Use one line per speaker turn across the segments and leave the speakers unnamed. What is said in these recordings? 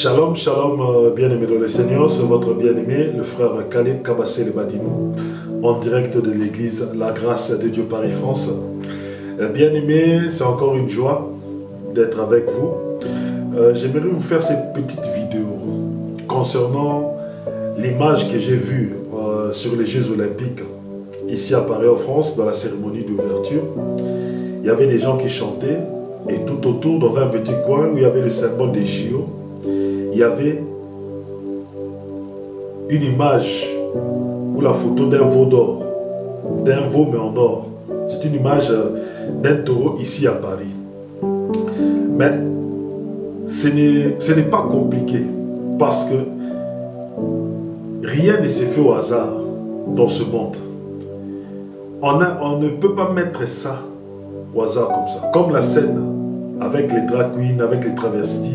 Shalom, shalom, bien-aimé dans le Seigneur, c'est votre bien-aimé, le frère Kale Kabassé le Badimou, en direct de l'église La Grâce de Dieu Paris France. Bien-aimé, c'est encore une joie d'être avec vous. J'aimerais vous faire cette petite vidéo concernant l'image que j'ai vue sur les Jeux Olympiques, ici à Paris en France, dans la cérémonie d'ouverture. Il y avait des gens qui chantaient, et tout autour, dans un petit coin où il y avait le symbole des JO, il y avait une image ou la photo d'un veau d'or, d'un veau mais en or. C'est une image d'un taureau ici à Paris. Mais ce n'est pas compliqué parce que rien ne s'est fait au hasard dans ce monde. On ne peut pas mettre ça au hasard comme ça. Comme la scène avec les drag queens, avec les travestis,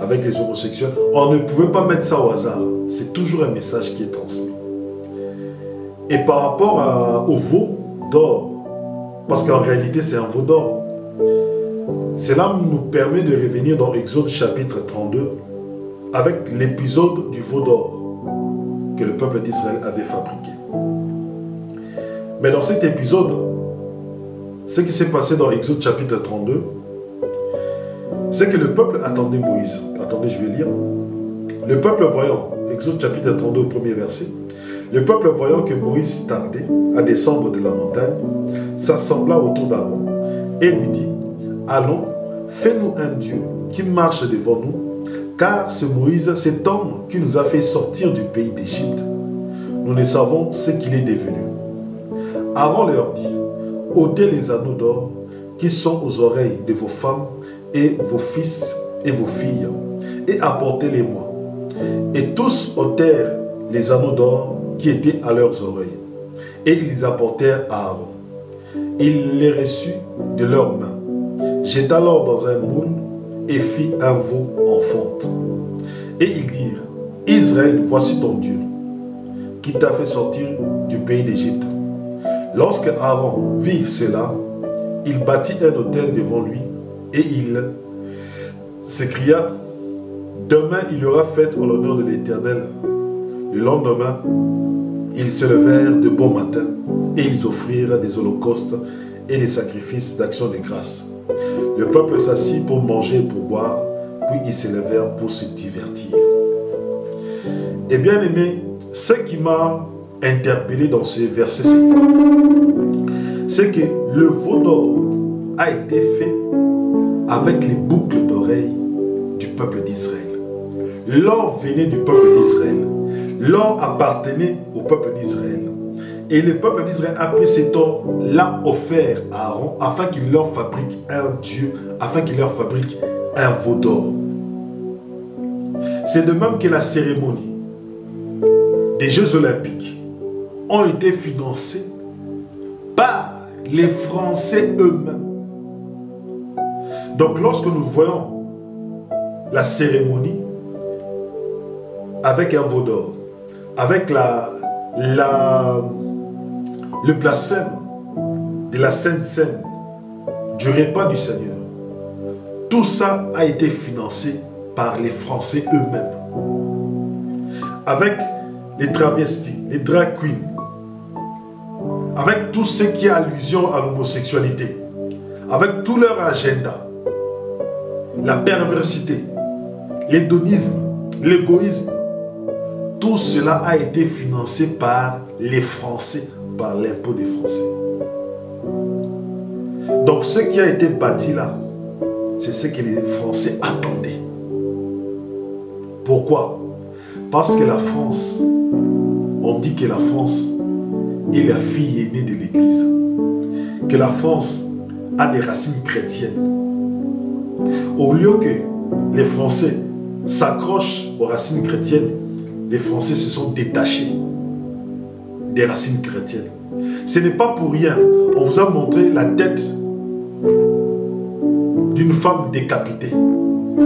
avec les homosexuels, on ne pouvait pas mettre ça au hasard. C'est toujours un message qui est transmis. Et par rapport au veau d'or, parce qu'en réalité c'est un veau d'or, cela nous permet de revenir dans Exode chapitre 32 avec l'épisode du veau d'or que le peuple d'Israël avait fabriqué. Mais dans cet épisode, ce qui s'est passé dans Exode chapitre 32, c'est que le peuple attendait Moïse. Attendez, je vais lire. Le peuple voyant, Exode chapitre 32 au premier verset, le peuple voyant que Moïse tardait à descendre de la montagne, s'assembla autour d'Aaron et lui dit, allons, fais-nous un Dieu qui marche devant nous, car ce Moïse, cet homme qui nous a fait sortir du pays d'Égypte, nous ne savons ce qu'il est devenu. Aaron leur dit, ôtez les anneaux d'or qui sont aux oreilles de vos femmes et vos fils et vos filles, et apportez-les-moi. Et tous ôtèrent les anneaux d'or qui étaient à leurs oreilles, et ils les apportèrent à Aaron. Il les reçut de leurs mains, jeta alors dans un moule, et fit un veau en fonte. Et ils dirent, Israël, voici ton Dieu, qui t'a fait sortir du pays d'Égypte. Lorsque Aaron vit cela, il bâtit un autel devant lui, et il s'écria, demain il y aura fête en l'honneur de l'Éternel. Le lendemain, ils se levèrent de bon matin, et ils offrirent des holocaustes et des sacrifices d'action de grâce. Le peuple s'assit pour manger et pour boire, puis ils se levèrent pour se divertir. Et bien aimé, ce qui m'a interpellé dans ces versets, c'est quoi? C'est que le veau d'or a été fait avec les boucles d'oreilles du peuple d'Israël. L'or venait du peuple d'Israël. L'or appartenait au peuple d'Israël. Et le peuple d'Israël a pris cet or, l'a offert à Aaron afin qu'il leur fabrique un Dieu, afin qu'il leur fabrique un veau d'or. C'est de même que la cérémonie des Jeux Olympiques ont été financées par les Français eux-mêmes. Donc lorsque nous voyons la cérémonie avec un veau d'or, avec le blasphème de la Sainte Seine, du repas du Seigneur, tout ça a été financé par les Français eux-mêmes. Avec les travestis, les drag queens, avec tout ce qui est allusion à l'homosexualité, avec tout leur agenda, la perversité, l'hédonisme, l'égoïsme, tout cela a été financé par les Français, par l'impôt des Français. Donc ce qui a été bâti là, c'est ce que les Français attendaient. Pourquoi? Parce que la France, on dit que la France est la fille aînée de l'Église, que la France a des racines chrétiennes. Au lieu que les Français s'accrochent aux racines chrétiennes, les Français se sont détachés des racines chrétiennes. Ce n'est pas pour rien. On vous a montré la tête d'une femme décapitée.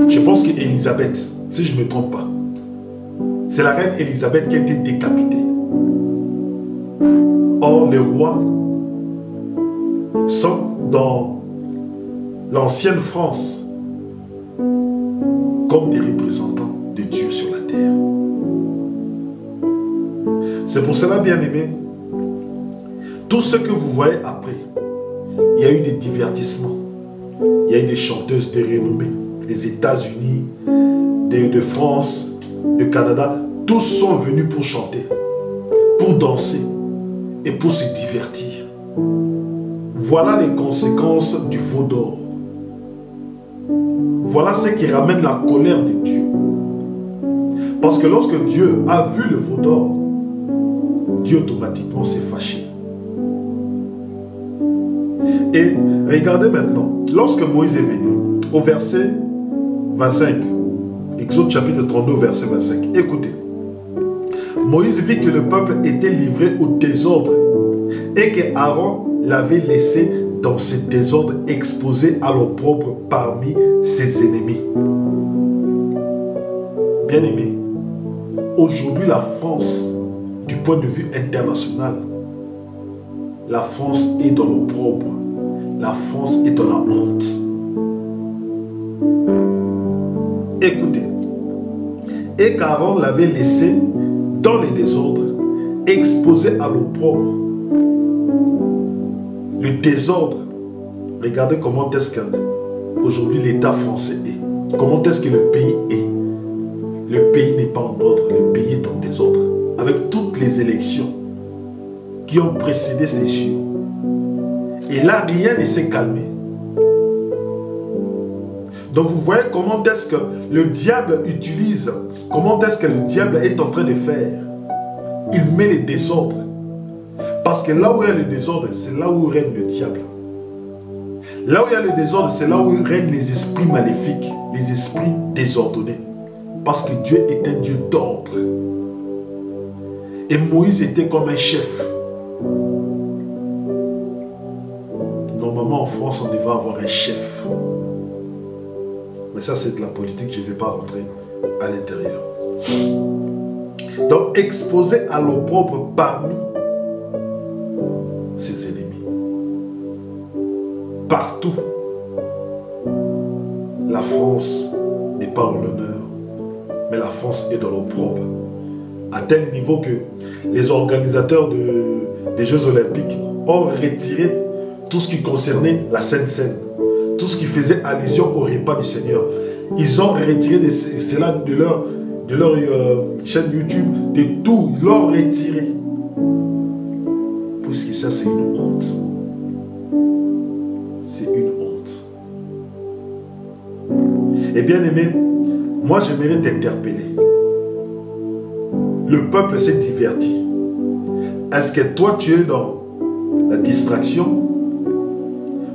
Je pense qu'Élisabeth, si je ne me trompe pas, c'est la reine Élisabeth qui a été décapitée. Or, les rois sont dans l'ancienne France comme des représentants de C'est pour cela, bien aimé, tout ce que vous voyez après, il y a eu des divertissements, il y a eu des chanteuses de renommée, des États-Unis, de France, de Canada, tous sont venus pour chanter, pour danser et pour se divertir. Voilà les conséquences du veau d'or. Voilà ce qui ramène la colère de Dieu. Parce que lorsque Dieu a vu le veau d'or, Dieu automatiquement s'est fâché. Et regardez maintenant, lorsque Moïse est venu, au verset 25, Exode chapitre 32, verset 25, écoutez. Moïse vit que le peuple était livré au désordre et que Aaron l'avait laissé dans ce désordre exposé à l'opprobre parmi ses ennemis. Bien-aimés, aujourd'hui la France, du point de vue international, la France est dans l'opprobre, la France est dans la honte. Écoutez, et qu'Aaron l'avait laissé dans les désordres, exposé à l'opprobre. Le désordre, regardez comment est-ce qu'aujourd'hui l'État français est. Comment est-ce que le pays est. Le pays n'est pas en ordre, le pays est en désordre. Avec toutes les élections qui ont précédé ces jours. Et là, rien ne s'est calmé. Donc vous voyez comment est-ce que le diable utilise, comment est-ce que le diable est en train de faire. Il met les désordres. Parce que là où il y a le désordre, c'est là où règne le diable. Là où il y a le désordre, c'est là où règnent les esprits maléfiques, les esprits désordonnés. Parce que Dieu est un Dieu d'ordre. Et Moïse était comme un chef. Normalement, en France, on devrait avoir un chef. Mais ça, c'est de la politique, je ne vais pas rentrer à l'intérieur. Donc, exposé à l'opprobre parmi ses ennemis. Partout, la France n'est pas en l'honneur, mais la France est dans l'opprobre. À tel niveau que les organisateurs des Jeux Olympiques ont retiré tout ce qui concernait la Sainte Seine, tout ce qui faisait allusion au repas du Seigneur. Ils ont retiré cela de leur chaîne YouTube, de tout, ils l'ont retiré. Puisque ça, c'est une honte. C'est une honte. Et bien aimé, moi j'aimerais t'interpeller. Le peuple s'est diverti. Est-ce que toi tu es dans la distraction?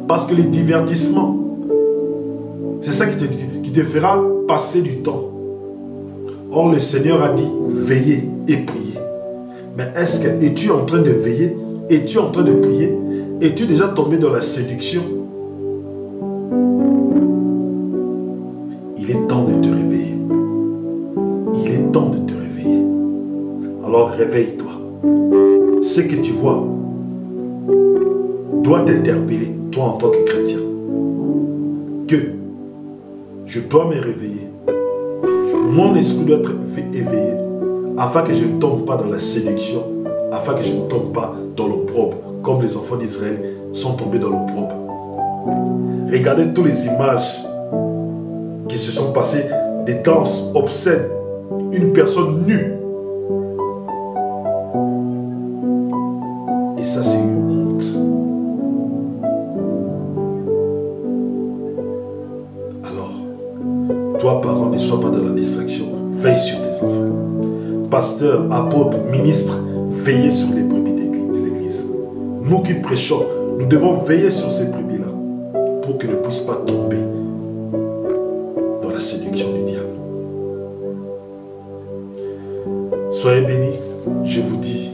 Parce que le divertissement, c'est ça qui te fera passer du temps. Or le Seigneur a dit veillez et priez. Mais est-ce que es-tu en train de veiller? Es-tu en train de prier? Es-tu déjà tombé dans la séduction? Il est temps de te réveiller. Il est temps de te réveiller. Alors réveille-toi. Ce que tu vois doit t'interpeller, toi en tant que chrétien. Que je dois me réveiller. Mon esprit doit être éveillé afin que je ne tombe pas dans la séduction, afin que je ne tombe pas dans l'opprobre, comme les enfants d'Israël sont tombés dans l'opprobre. Regardez toutes les images qui se sont passées, des danses obscènes, une personne nue. Et ça, c'est une honte. Alors, toi, parent, ne sois pas dans la distraction. Veille sur tes enfants. Pasteur, apôtre, ministre, veillez sur les brebis de l'église. Nous qui prêchons, nous devons veiller sur ces brebis-là pour qu'ils ne puissent pas tomber dans la séduction du diable. Soyez bénis, je vous dis